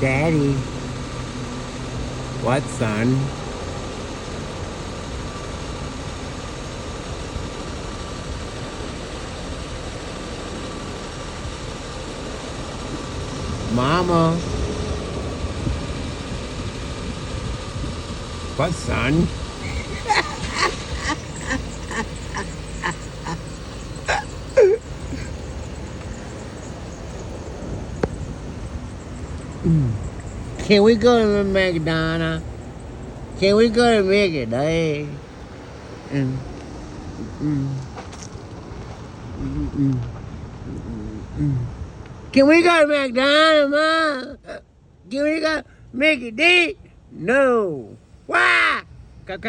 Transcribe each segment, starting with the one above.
Daddy. What, son? Mama. What, son? Can we go to McDonald's? Can we go to McDonald's? Mm, mm, mm, mm, mm. Can we go to McDonald's, Ma? Can we go make it deep? No. Why? All the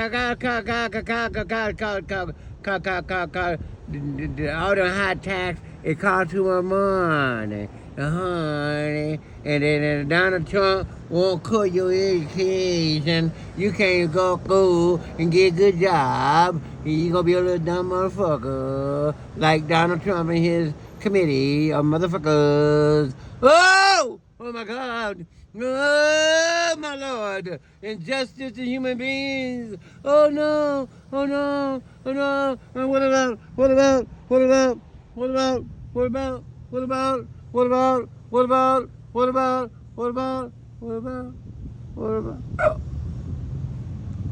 high tax, it costs too much money. Honey. And then Donald Trump won't cut your education. You can't go to school and get a good job. You gonna be a little dumb motherfucker. Like Donald Trump and his committee of motherfuckers. Oh! Oh my God. Oh my Lord. Injustice to human beings. Oh no. Oh no. Oh no. And what about? What about? What about? What about? What about? What about? What about? What about? What about? What about? What about? What about?